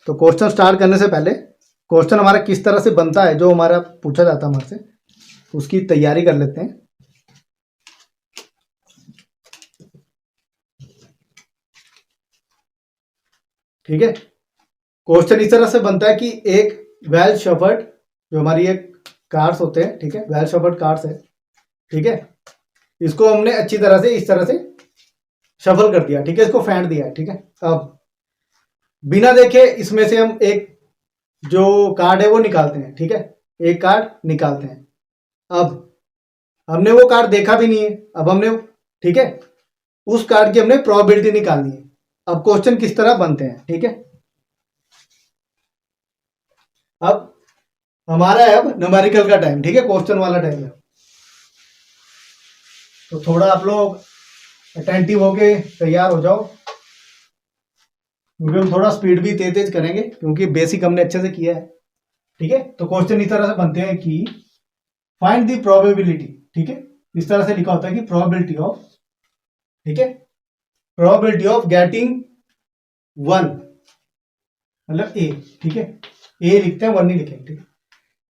तो question start करने से पहले क्वेश्चन हमारा किस तरह से बनता है जो हमारा पूछा जाता है हमारे से, उसकी तैयारी कर लेते हैं। ठीक है, क्वेश्चन इस तरह से बनता है कि एक वेल शफर्ड, जो हमारी एक कार्ड्स होते हैं, ठीक है, वेल शफर्ड कार्ड्स है, ठीक है, इसको हमने अच्छी तरह से इस तरह से शफल कर दिया, ठीक है, इसको फेंट दिया है, ठीक है। अब बिना देखे इसमें से हम एक जो कार्ड है वो निकालते हैं, ठीक है, एक कार्ड निकालते हैं। अब हमने वो कार्ड देखा भी नहीं है, अब हमने, ठीक है, उस कार्ड की हमने प्रोबेबिलिटी निकालनी है। अब क्वेश्चन किस तरह बनते हैं, ठीक है। अब हमारा है अब न्यूमेरिकल का टाइम, ठीक है, क्वेश्चन वाला टाइम है। तो थोड़ा आप लोग अटेंटिव होके तैयार हो जाओ, क्योंकि हम थोड़ा स्पीड भी तेज तेज करेंगे क्योंकि बेसिक हमने अच्छे से किया है, ठीक है। तो क्वेश्चन इस तरह से बनते हैं कि फाइंड द प्रोबेबिलिटी, ठीक है, इस तरह से लिखा होता है कि प्रोबेबिलिटी ऑफ, ठीक है, प्रोबेबिलिटी ऑफ गेटिंग 1, मतलब ए, ठीक है, ए लिखते हैं, 1 नहीं लिखेंगे, ठीक है,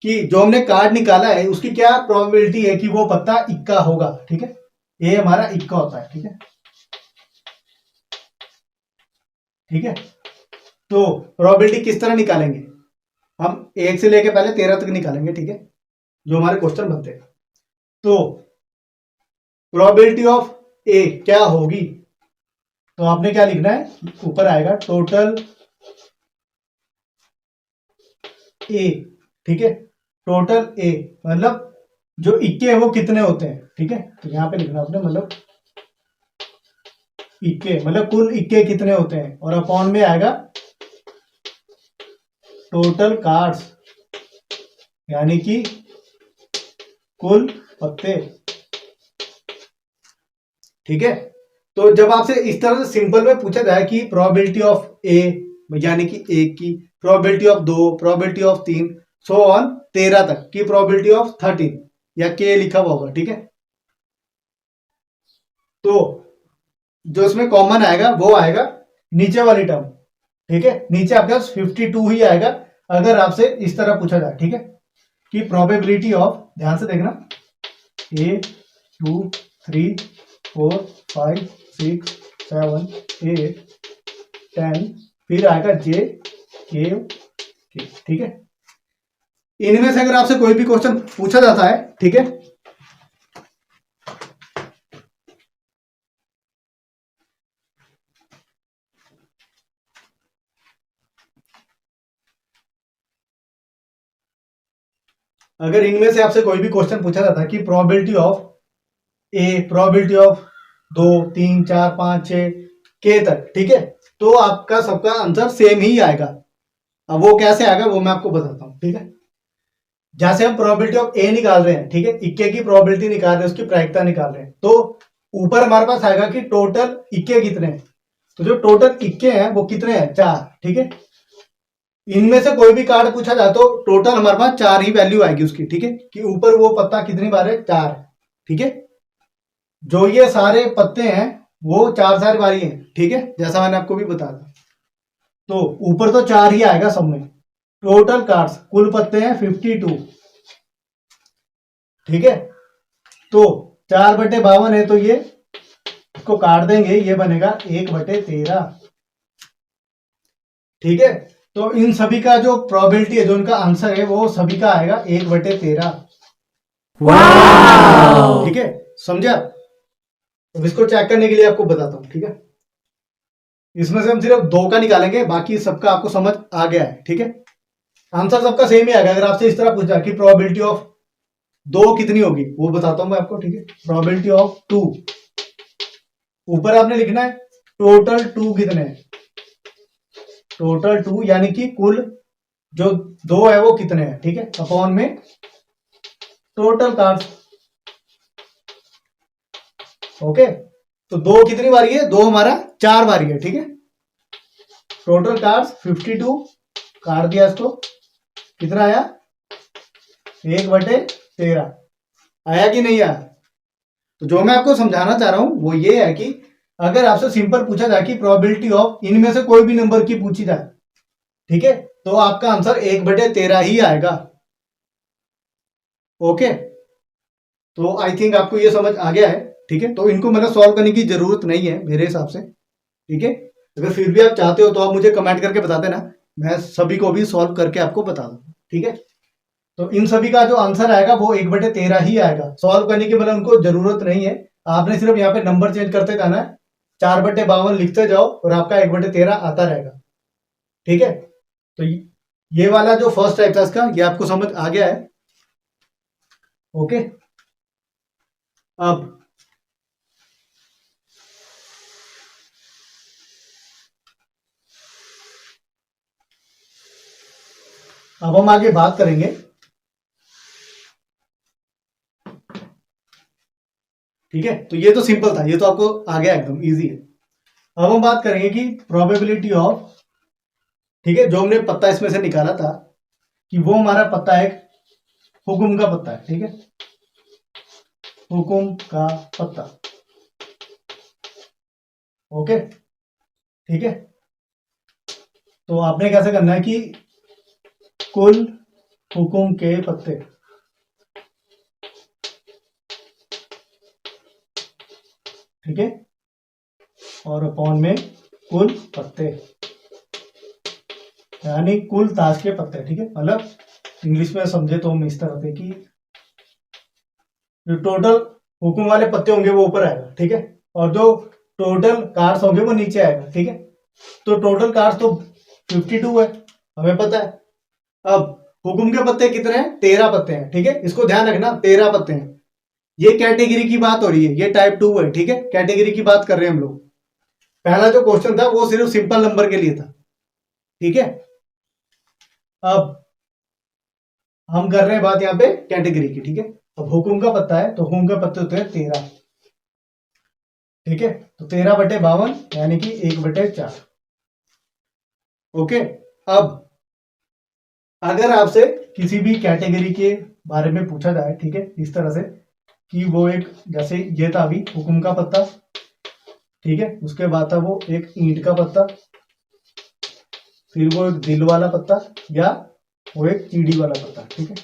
कि जो हमने कार्ड निकाला है उसकी क्या प्रोबेबिलिटी है कि वो पत्ता इक्का होगा, ठीक है, ए हमारा इक्का होता है, ठीक है, ठीक है। तो प्रोबेबिलिटी किस तरह निकालेंगे, हम 1 से लेके पहले 13 तक निकालेंगे, ठीक है, जो हमारे क्वेश्चन बनते हैं। तो प्रोबेबिलिटी ऑफ ए क्या होगी, तो आपने क्या लिखना है, ऊपर आएगा टोटल ए, ठीक है, टोटल ए मतलब जो इक्के है वो कितने होते हैं, ठीक है, तो यहां पे लिखना आपने, मतलब इक्के मतलब कुल इक्के कितने होते हैं, और अपॉन में आएगा टोटल कार्ड्स, यानी कि कुल पत्ते, ठीक है। तो जब आपसे इस तरह से सिंपल में पूछा जाए कि प्रोबेबिलिटी ऑफ ए, यानी कि 1 की, probability of 2, probability of 3, so on 13 तक की प्रोबेबिलिटी ऑफ 13, या के लिखा हुआ होगा, ठीक है। तो जो इसमें कॉमन आएगा वो आएगा नीचे वाली टर्म, ठीक है, नीचे आपके पास 52 ही आएगा अगर आपसे इस तरह पूछा जाए, ठीक है, कि प्रोबेबिलिटी ऑफ, ध्यान से देखना, ए 2 3 4 5 6 7 8 10, फिर आएगा जे के, ठीक है। इनमें से अगर आपसे कोई भी क्वेश्चन पूछा जाता है, ठीक है, अगर इनमें से आपसे कोई भी क्वेश्चन पूछा जाता है कि probability of A, probability of 2 3 4 5 6 के तक, ठीक है, तो आपका सबका आंसर सेम ही आएगा। अब वो कैसे आएगा वो मैं आपको बताता हूं, ठीक है। जैसे हम प्रोबेबिलिटी ऑफ ए निकाल रहे हैं, ठीक है, इक्के की प्रोबेबिलिटी निकाल रहे हैं, उसकी प्रायिकता निकाल रहे हैं, तो ऊपर हमारे पास आएगा कि टोटल इक्के कितने हैं, तो जो टोटल इक्के हैं वो कितने हैं, 4, ठीक है। इनमें से कोई भी कार्ड पूछा जाए तो टोटल हमारे पास 4 ही वैल्यू आएगी उसकी, ठीक है, कि ऊपर वो पत्ता कितनी बार है, 4, ठीक है। जो ये सारे पत्ते हैं वो 4 बारी हैं, ठीक है, जैसा मैंने आपको भी बताया। तो ऊपर तो 4 ही आएगा सब में। टोटल कार्ड्स कुल पत्ते हैं 52, ठीक है। तो 4/52 है, तो ये इसको काट देंगे, ये बनेगा 1/13, ठीक है। तो इन सभी का जो प्रोबेबिलिटी है, जो इनका आंसर है, वो सभी का आएगा 1/13, ठीक है, समझे आप। तो इसको चेक करने के लिए आपको बताता हूं, ठीक है, इसमें से हम सिर्फ 2 का निकालेंगे, बाकी सबका आपको समझ आ गया है, ठीक है। आंसर सबका सेम ही आएगा। अगर आपसे इस तरह पूछा कि प्रोबेबिलिटी ऑफ 2 कितनी होगी, वो बताता हूं मैं आपको, ठीक है। प्रोबेबिलिटी ऑफ 2, ऊपर आपने लिखना है टोटल 2 कितने हैं, टोटल 2 यानी कि कुल जो 2 है वो कितने हैं, ठीक है, अपॉन में टोटल कार्ड्स, ओके। तो 2 कितनी बारी है, 2 हमारा 4 बारी है, ठीक है। टोटल कार्ड्स 52, काट दिया इसको, कितना आया, 1/13 आया कि नहीं आया। तो जो मैं आपको समझाना चाह रहा हूं वो ये है कि अगर आपसे सिंपल पूछा जाए कि प्रोबेबिलिटी ऑफ, इनमें से कोई भी नंबर की पूछी जाए, ठीक है, तो आपका आंसर 1/13 ही आएगा। ओके, तो आई थिंक आपको ये समझ आ गया है। ठीक है, तो इनको मतलब सॉल्व करने की जरूरत नहीं है मेरे हिसाब से। ठीक है, अगर फिर भी आप चाहते हो तो आप मुझे कमेंट करके बता देना, मैं सभी को भी सॉल्व करके आपको बता दूँ। ठीक है, तो इन सभी का जो आंसर आएगा वो 1/13 ही आएगा। सॉल्व करने की मतलब उनको जरूरत नहीं है, आपने सिर्फ यहाँ पे नंबर चेंज करते जाना है, 4/52 लिखते जाओ और आपका 1/13 आता रहेगा। ठीक है, तो ये वाला जो फर्स्ट टाइप था इसका, ये आपको समझ आ गया है। ओके, अब हम आगे बात करेंगे। ठीक है, तो ये तो सिंपल था, ये तो आपको आ गया, एकदम इजी है। अब हम बात करेंगे कि प्रोबेबिलिटी ऑफ, ठीक है, जो हमने पत्ता इसमें से निकाला था कि वो हमारा पत्ता एक हुकुम का पत्ता है। ठीक है, हुकुम का पत्ता। ओके, ठीक है, तो आपने कैसे करना है कि कुल हुकुम के पत्ते, ठीक है, और अपॉन में कुल पत्ते, यानी कुल ताश के पत्ते। ठीक है, मतलब इंग्लिश में समझे तो हम इस तरह से कि जो टोटल हुकुम वाले पत्ते होंगे वो ऊपर आएगा। ठीक है, और जो टोटल कार्ड्स होंगे वो नीचे आएगा। ठीक है, तो टोटल कार्ड्स तो 52 है, हमें पता है। अब हुकुम के पत्ते कितने हैं? 13 पत्ते हैं। ठीक है, इसको ध्यान रखना, 13 पत्ते हैं। ये कैटेगरी की बात हो रही है, ये टाइप 2 है। ठीक है, कैटेगरी की बात कर रहे हैं हम लोग। पहला जो क्वेश्चन था वो सिर्फ सिंपल नंबर के लिए था। ठीक है, अब हम कर रहे हैं बात यहाँ पे कैटेगरी की। ठीक है, अब हुकुम का पत्ता है तो हुकुम के पत्ते होते हैं 13। ठीक है, तो 13/52 यानी कि 1/4। ओके, अब अगर आपसे किसी भी कैटेगरी के बारे में पूछा जाए, ठीक है, इस तरह से कि वो एक, जैसे ये था अभी हुकुम का पत्ता, ठीक है, उसके बाद था वो एक ईंट का पत्ता, फिर वो एक दिल वाला पत्ता, या वो एक चीड़ी वाला पत्ता। ठीक है,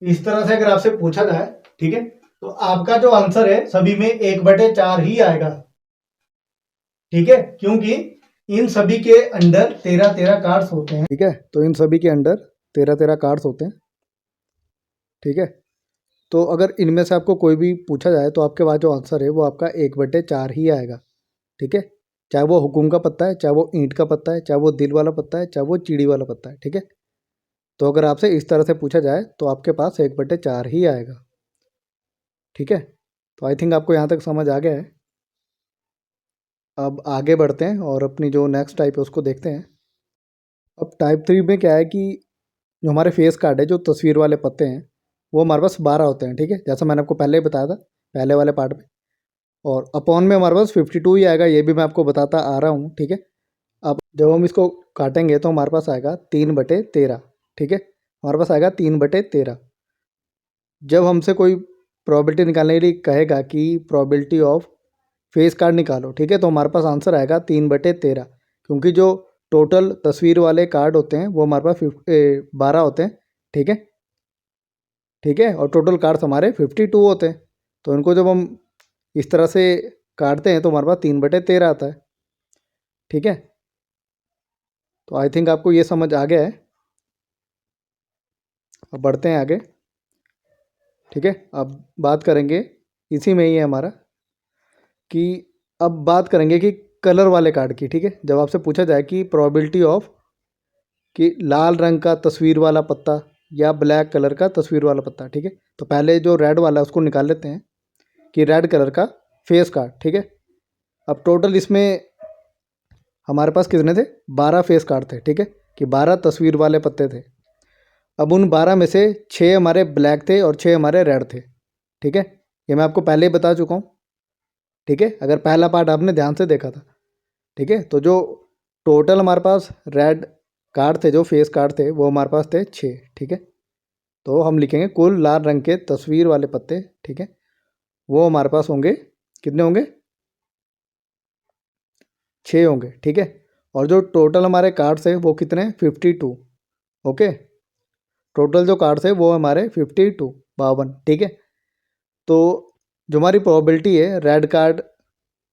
इस तरह से अगर आपसे पूछा जाए, ठीक है, तो आपका जो आंसर है सभी में 1/4 ही आएगा। ठीक है, क्योंकि इन सभी के अंडर 13-13 कार्ड्स होते हैं। ठीक है, तो इन सभी के अंडर 13-13 कार्ड्स होते हैं। ठीक है, तो अगर इनमें से आपको कोई भी पूछा जाए तो आपके पास जो आंसर है वो आपका 1/4 ही आएगा। ठीक है, चाहे वो हुकुम का पत्ता है, चाहे वो ईंट का पत्ता है, चाहे वो दिल वाला पत्ता है, चाहे वो चिड़ी वाला पत्ता है। ठीक है, तो अगर आपसे इस तरह से पूछा जाए तो आपके पास 1/4 ही आएगा। ठीक है, तो आई थिंक आपको यहाँ तक समझ आ गया है। अब आगे बढ़ते हैं और अपनी जो नेक्स्ट टाइप है उसको देखते हैं। अब टाइप 3 में क्या है कि जो हमारे फेस कार्ड है, जो तस्वीर वाले पत्ते हैं, वो हमारे पास 12 होते हैं। ठीक है, जैसा मैंने आपको पहले ही बताया था पहले वाले पार्ट में। और अपॉन में हमारे पास 52 ही आएगा, ये भी मैं आपको बताता आ रहा हूँ। ठीक है, अब जब हम इसको काटेंगे तो हमारे पास आएगा 3/13। ठीक है, हमारे पास आएगा 3/13। जब हमसे कोई प्रोबेबिलिटी निकालने के लिए कहेगा कि प्रोबेबिलिटी ऑफ फेस कार्ड निकालो, ठीक है, तो हमारे पास आंसर आएगा 3/13, क्योंकि जो टोटल तस्वीर वाले कार्ड होते हैं वो हमारे पास 12 होते हैं। ठीक है, ठीक है, और टोटल कार्ड्स हमारे 52 होते हैं। तो इनको जब हम इस तरह से काटते हैं तो हमारे पास 3/13 आता है। ठीक है, तो आई थिंक आपको ये समझ आ गया है। अब बढ़ते हैं आगे। ठीक है, अब बात करेंगे, इसी में ही है हमारा, कि अब बात करेंगे कि कलर वाले कार्ड की। ठीक है, जब आपसे पूछा जाए कि प्रोबेबिलिटी ऑफ कि लाल रंग का तस्वीर वाला पत्ता या ब्लैक कलर का तस्वीर वाला पत्ता। ठीक है, तो पहले जो रेड वाला है उसको निकाल लेते हैं कि रेड कलर का फेस कार्ड। ठीक है, अब टोटल इसमें हमारे पास कितने थे? 12 फेस कार्ड थे। ठीक है, कि 12 तस्वीर वाले पत्ते थे। अब उन 12 में से 6 हमारे ब्लैक थे और 6 हमारे रेड थे। ठीक है, ये मैं आपको पहले ही बता चुका हूँ। ठीक है, अगर पहला पार्ट आपने ध्यान से देखा था। ठीक है, तो जो टोटल हमारे पास रेड कार्ड थे, जो फेस कार्ड थे, वो हमारे पास थे 6। ठीक है, तो हम लिखेंगे कुल लाल रंग के तस्वीर वाले पत्ते। ठीक है, वो हमारे पास होंगे, कितने होंगे? 6 होंगे। ठीक है, और जो टोटल हमारे कार्ड्स है वो कितने 52। ओके, टोटल जो कार्ड्स है वो हमारे 52 52, ठीक है। तो जो हमारी प्रोबेबिलिटी है रेड कार्ड,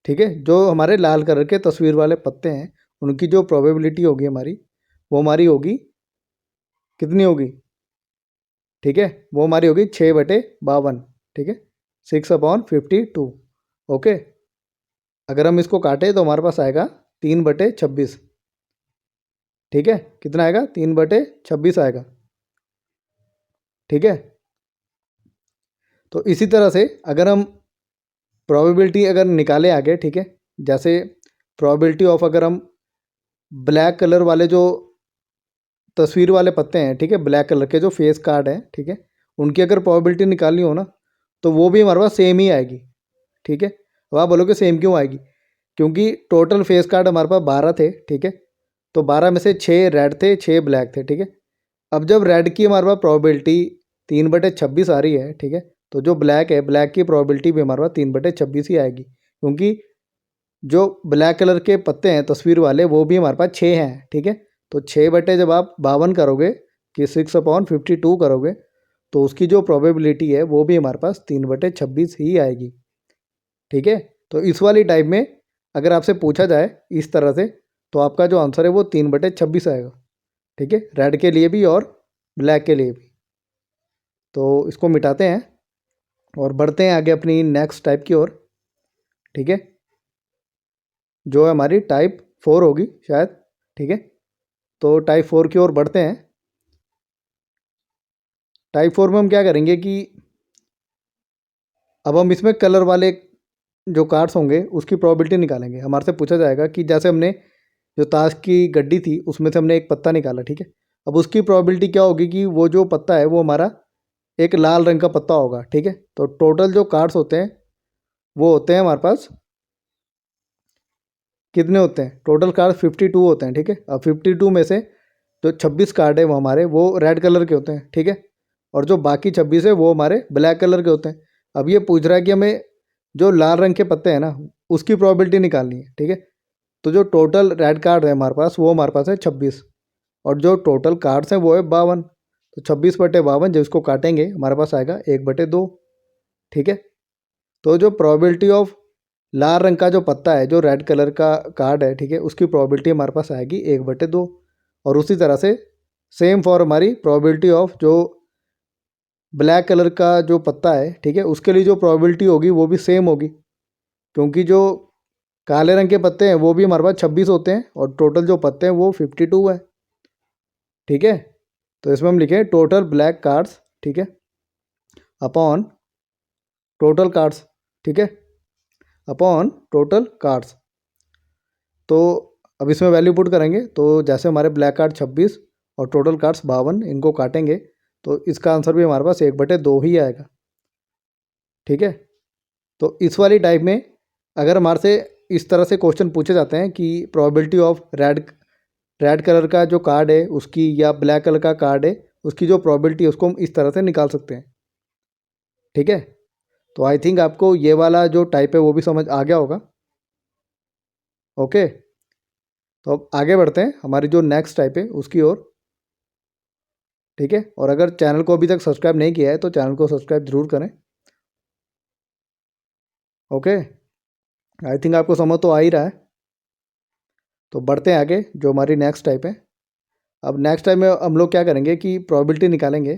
ठीक है, जो हमारे लाल कलर के तस्वीर वाले पत्ते हैं उनकी जो प्रोबेबिलिटी होगी हमारी, वो हमारी होगी कितनी होगी, ठीक है, वो हमारी होगी 6/52, ठीक है, 6/52। ओके, अगर हम इसको काटें तो हमारे पास आएगा 3/26, ठीक है, कितना आएगा 3/26 आएगा, ठीक है। तो इसी तरह से अगर हम प्रोबेबिलिटी अगर निकाले आगे, ठीक है, जैसे प्रोबेबिलिटी ऑफ अगर हम ब्लैक कलर वाले जो तस्वीर वाले पत्ते हैं, ठीक है, ब्लैक कलर के जो फेस कार्ड हैं, ठीक है, उनकी अगर प्रोबेबिलिटी निकालनी हो ना तो वो भी हमारे पास सेम ही आएगी, ठीक है। अब आप बोलोगे सेम क्यों आएगी, क्योंकि टोटल फेस कार्ड हमारे पास 12 थे, ठीक है, तो 12 में से 6 रेड थे, 6 ब्लैक थे, ठीक है। अब जब रेड की हमारे पास प्रोबेबिलिटी 3/26 आ रही है, ठीक है, तो जो ब्लैक है ब्लैक की प्रोबेबिलिटी भी हमारे पास 3/26 ही आएगी, क्योंकि जो ब्लैक कलर के पत्ते हैं तस्वीर वाले वो भी हमारे पास 6 हैं, ठीक है। तो 6 जब आप 52 करोगे कि 6/52 करोगे तो उसकी जो प्रोबेबिलिटी है वो भी हमारे पास 3/26 ही आएगी, ठीक है। तो इस वाली टाइप में अगर आपसे पूछा जाए इस तरह से तो आपका जो आंसर है वो 3/26 आएगा, ठीक है, रेड के लिए भी और ब्लैक के लिए भी। तो इसको मिटाते हैं और बढ़ते हैं आगे अपनी नेक्स्ट टाइप की ओर, ठीक है, जो है हमारी टाइप 4 होगी शायद, ठीक है। तो टाइप 4 की ओर बढ़ते हैं। टाइप 4 में हम क्या करेंगे कि अब हम इसमें कलर वाले जो कार्ड्स होंगे उसकी प्रोबेबिलिटी निकालेंगे। हमारे से पूछा जाएगा कि जैसे हमने जो ताश की गड्डी थी उसमें से हमने एक पत्ता निकाला, ठीक है, अब उसकी प्रोबेबिलिटी क्या होगी कि वो जो पत्ता है वो हमारा एक लाल रंग का पत्ता होगा, ठीक है। तो टोटल जो कार्ड्स होते हैं वो होते हैं हमारे पास कितने होते हैं, टोटल कार्ड 52 होते हैं, ठीक है। अब 52 में से जो 26 कार्ड है वो हमारे वो रेड कलर के होते हैं, ठीक है, और जो बाकी 26 है वो हमारे ब्लैक कलर के होते हैं। अब ये पूछ रहा है कि हमें जो लाल रंग के पत्ते हैं ना उसकी प्रोबेबिलिटी निकालनी है, ठीक है। तो जो टोटल रेड कार्ड है हमारे पास वो हमारे पास है 26 और जो टोटल कार्ड्स हैं वो है 52। तो 26/52 जब इसको काटेंगे हमारे पास आएगा 1/2, ठीक है। तो जो प्रोबेबिलिटी ऑफ लाल रंग का जो पत्ता है जो रेड कलर का कार्ड है, ठीक है, उसकी प्रोबेबिलिटी हमारे पास आएगी 1/2। और उसी तरह से सेम फॉर हमारी प्रोबेबिलिटी ऑफ जो ब्लैक कलर का जो पत्ता है, ठीक है, उसके लिए जो प्रोबेबिलिटी होगी वो भी सेम होगी, क्योंकि जो काले रंग के पत्ते हैं वो भी हमारे पास 26 होते हैं और टोटल जो पत्ते हैं वो 52 है, ठीक है। तो इसमें हम लिखें टोटल ब्लैक कार्ड्स, ठीक है, अपॉन टोटल कार्ड्स, ठीक है, अपॉन टोटल कार्ड्स। तो अब इसमें वैल्यू पुट करेंगे तो जैसे हमारे ब्लैक कार्ड 26 और टोटल कार्ड्स 52, इनको काटेंगे तो इसका आंसर भी हमारे पास 1/2 ही आएगा, ठीक है। तो इस वाली टाइप में अगर हमारे से इस तरह से क्वेश्चन पूछे जाते हैं कि प्रोबेबिलिटी ऑफ रेड कलर का जो कार्ड है उसकी या ब्लैक कलर का कार्ड है उसकी जो प्रोबेबिलिटी है उसको हम इस तरह से निकाल सकते हैं, ठीक है। तो आई थिंक आपको ये वाला जो टाइप है वो भी समझ आ गया होगा। ओके, तो अब आगे बढ़ते हैं हमारी जो नेक्स्ट टाइप है उसकी ओर, ठीक है। और अगर चैनल को अभी तक सब्सक्राइब नहीं किया है तो चैनल को सब्सक्राइब जरूर करें। ओके, आई थिंक आपको समझ तो आ ही रहा है। तो बढ़ते हैं आगे जो हमारी नेक्स्ट टाइप है। अब नेक्स्ट टाइप में हम लोग क्या करेंगे कि प्रोबेबिलिटी निकालेंगे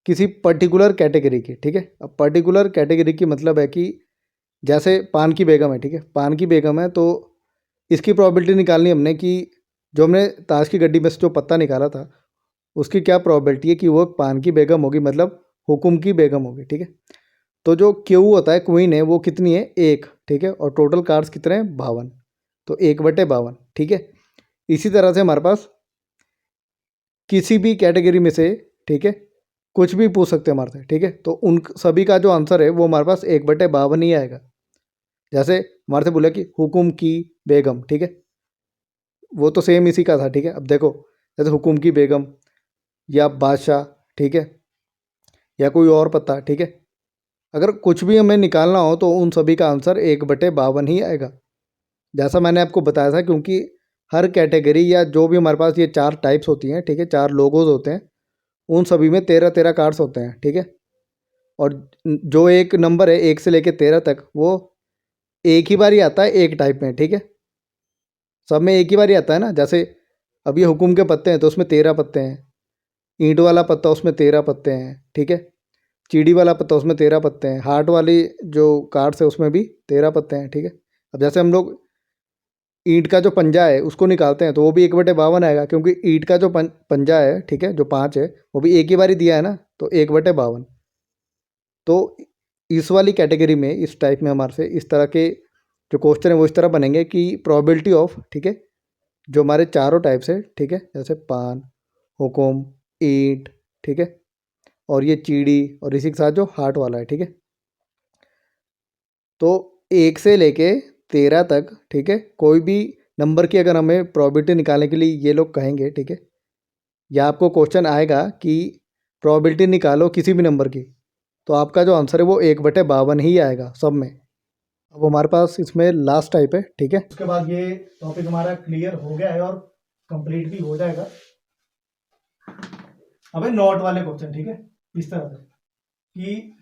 किसी पर्टिकुलर कैटेगरी की, ठीक है। अब पर्टिकुलर कैटेगरी की मतलब है कि जैसे पान की बेगम है, ठीक है, पान की बेगम है तो इसकी प्रोबेबिलिटी निकालनी हमने कि जो हमने ताश की गड्डी में से जो पत्ता निकाला था उसकी क्या प्रोबेबिलिटी है कि वो पान की बेगम होगी, मतलब हुकुम की बेगम होगी, ठीक है। तो जो क्यू होता है क्वीन है वो कितनी है 1, ठीक है, और टोटल कार्ड्स कितने हैं 52, तो 1/52, ठीक है। इसी तरह से हमारे पास किसी भी कैटेगरी में से, ठीक है, कुछ भी पूछ सकते हैं हमारे से, ठीक है, तो उन सभी का जो आंसर है वो हमारे पास 1/52 ही आएगा। जैसे हमारे से बोला कि हुकुम की बेगम, ठीक है, वो तो सेम इसी का था, ठीक है। अब देखो जैसे हुकुम की बेगम या बादशाह, ठीक है, या कोई और पत्ता, ठीक है, अगर कुछ भी हमें निकालना हो तो उन सभी का आंसर 1/52 ही आएगा। जैसा मैंने आपको बताया था, क्योंकि हर कैटेगरी या जो भी हमारे पास ये 4 टाइप्स होती हैं, ठीक है, 4 लोगोज होते हैं, उन सभी में 13-13 कार्ड्स होते हैं, ठीक है। और जो एक नंबर है 1 से लेके 13 तक, वो एक ही बार ही आता है एक टाइप में, ठीक है। सब में एक ही बार ही आता है ना। जैसे अब ये हुकुम के पत्ते हैं तो उसमें 13 पत्ते हैं, ईंट वाला पत्ता उसमें 13 पत्ते हैं, ठीक है। चीड़ी वाला पत्ता उसमें 13 पत्ते हैं, हार्ट वाली जो कार्ड्स है उसमें भी 13 पत्ते हैं, ठीक है। अब जैसे हम लोग ईंट का जो पंजा है उसको निकालते हैं तो वो भी 1/52 आएगा, क्योंकि ईंट का जो पंजा है, ठीक है, जो 5 है, वो भी एक ही बार ही दिया है ना, तो 1/52। तो इस वाली कैटेगरी में, इस टाइप में हमारे से इस तरह के जो क्वेश्चन है वो इस तरह बनेंगे कि प्रोबेबिलिटी ऑफ, ठीक है, जो हमारे चारों टाइप्स है, ठीक है, जैसे पान, हुकुम, ईंट, ठीक है, और ये चीड़ी, और इसी के साथ जो हार्ट वाला है, ठीक है। तो 1 से लेके 13 तक, ठीक है, कोई भी नंबर की अगर हमें प्रोबेबिलिटी निकालने के लिए ये लोग कहेंगे, ठीक है, या आपको क्वेश्चन आएगा कि प्रोबेबिलिटी निकालो किसी भी नंबर की, तो आपका जो आंसर है वो 1/52 ही आएगा सब में। अब हमारे पास इसमें लास्ट टाइप है, ठीक है। उसके बाद ये टॉपिक हमारा क्लियर हो गया है और कंप्लीट भी हो जाएगा। अब है नॉट वाले क्वेश्चन, ठीक है, इस तरह से कि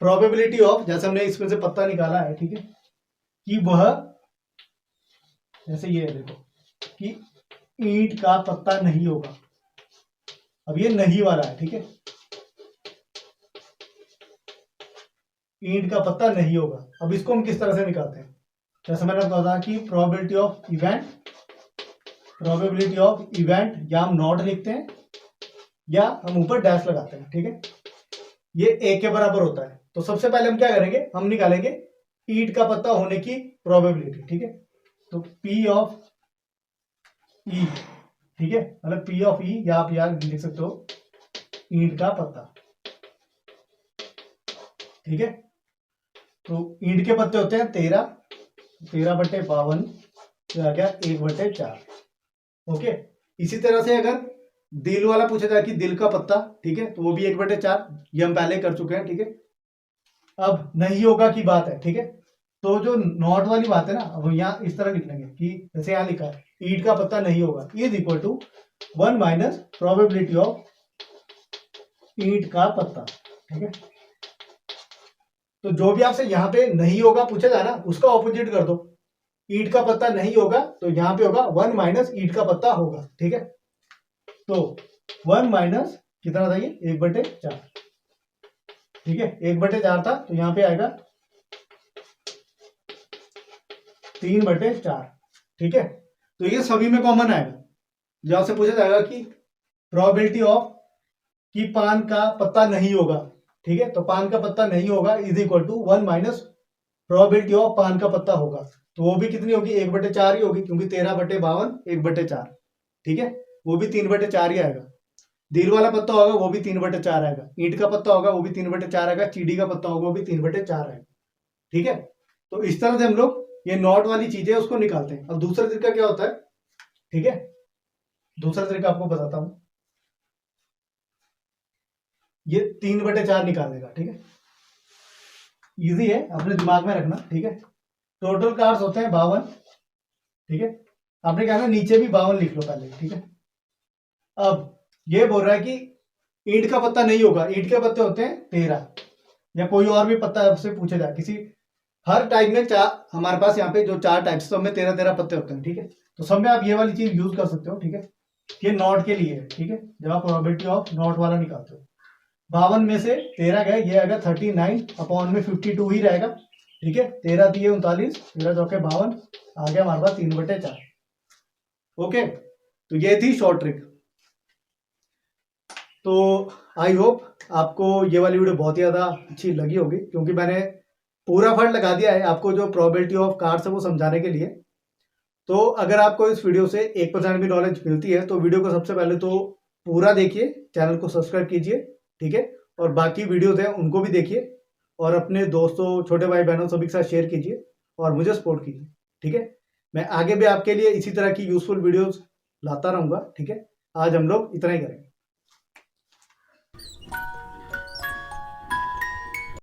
प्रोबेबिलिटी ऑफ, जैसे हमने इसमें से पत्ता निकाला है, ठीक है, कि वह, जैसे ये देखो कि ईंट का पत्ता नहीं होगा। अब ये नहीं वाला है, ठीक है, ईंट का पत्ता नहीं होगा। अब इसको हम किस तरह से निकालते हैं, जैसे मैंने आपको बताया कि प्रोबेबिलिटी ऑफ इवेंट या हम नॉट लिखते हैं या हम ऊपर डैश लगाते हैं, ठीक है। ये एक के बराबर होता है, तो सबसे पहले हम क्या करेंगे, हम निकालेंगे ईंट का पत्ता होने की प्रोबेबिलिटी, ठीक है। तो P ऑफ ई, ठीक है, मतलब P ऑफ ई, या आप यार लिख सकते हो ईंट का पत्ता, ठीक है। तो ईंट के पत्ते होते हैं 13/52, तो आ गया 1/4, ओके। इसी तरह से अगर दिल वाला पूछा जाए कि दिल का पत्ता, ठीक है, तो वो भी 1/4, ये हम पहले कर चुके हैं, ठीक है। अब नहीं होगा की बात है, ठीक है, तो जो नॉट वाली बात है ना, अब यहाँ इस तरह लिख लेंगे कि जैसे यहाँ लिखा है ईंट का पत्ता नहीं होगा is equal to 1 minus probability of ईंट का पत्ता, ठीक है। तो जो भी आपसे यहाँ पे नहीं होगा पूछा जाए ना, उसका ऑपोजिट कर दो। ईंट का पत्ता नहीं होगा तो यहाँ पे होगा 1 माइनस ईंट का पत्ता होगा, ठीक है। तो 1 माइनस कितना था, ये 1/4, ठीक है, 1/4 था, तो यहाँ पे आएगा 3/4, ठीक है। तो ये सभी में कॉमन आएगा। जहां से पूछा जाएगा कि प्रोबेबिलिटी ऑफ कि पान का पत्ता नहीं होगा, ठीक है, तो पान का पत्ता नहीं होगा is equal to 1 minus probability of पान का पत्ता होगा, तो वो भी कितनी होगी, 1/4 ही होगी, क्योंकि 13/52 1/4, ठीक है, वो भी 3/4 ही आएगा। दिल वाला पत्ता होगा वो भी 3/4 आएगा, ईंट का पत्ता होगा वो भी 3/4 आएगा, चीड़ी का पत्ता होगा वो भी 3/4 आएगा, ठीक है। तो इस तरह से हम लोग ये नॉट वाली चीजें उसको निकालते हैं। अब दूसरा तरीका क्या होता है, ठीक है, दूसरा तरीका आपको बताता हूं, ये 3/4 निकालने का, ठीक है, इजी है, अपने दिमाग में रखना, ठीक है। टोटल कार्ड्स होते हैं 52, ठीक है, आपने क्या ना नीचे भी 52 लिख लो पहले, ठीक है। अब ये बोल रहा है कि ईंट का पत्ता नहीं होगा, ईंट के पत्ते होते हैं 13, या कोई और भी पत्ता आपसे पूछे जाए किसी, हर टाइप में हमारे पास यहाँ पे जो 4 टाइप्स, सब में 13-13 पत्ते होते हैं, ठीक है। तो सब में आप ये वाली चीज यूज कर सकते हो, ठीक है। ये नॉट के लिए है, ठीक है, जब आप प्रोबेबिलिटी ऑफ नॉट वाला निकालते हो, 52 में से 13 गए, ये आएगा 39/52 ही रहेगा, ठीक है। 13 दिए 39, 13 चौके 52, आ गया हमारे पास 3/4, ओके। तो ये थी शॉर्ट ट्रिक। तो आई होप आपको ये वाली वीडियो बहुत ही ज्यादा अच्छी लगी होगी, क्योंकि मैंने पूरा फंड लगा दिया है आपको जो प्रोबेबिलिटी ऑफ कार्ड्स है वो समझाने के लिए। तो अगर आपको इस वीडियो से 1% भी नॉलेज मिलती है तो वीडियो को सबसे पहले तो पूरा देखिए, चैनल को सब्सक्राइब कीजिए, ठीक है, और बाकी वीडियोज हैं उनको भी देखिए, और अपने दोस्तों, छोटे भाई बहनों सभी के साथ शेयर कीजिए और मुझे सपोर्ट कीजिए, ठीक है। मैं आगे भी आपके लिए इसी तरह की यूजफुल वीडियोस लाता रहूंगा, ठीक है। आज हम लोग इतना ही करेंगे।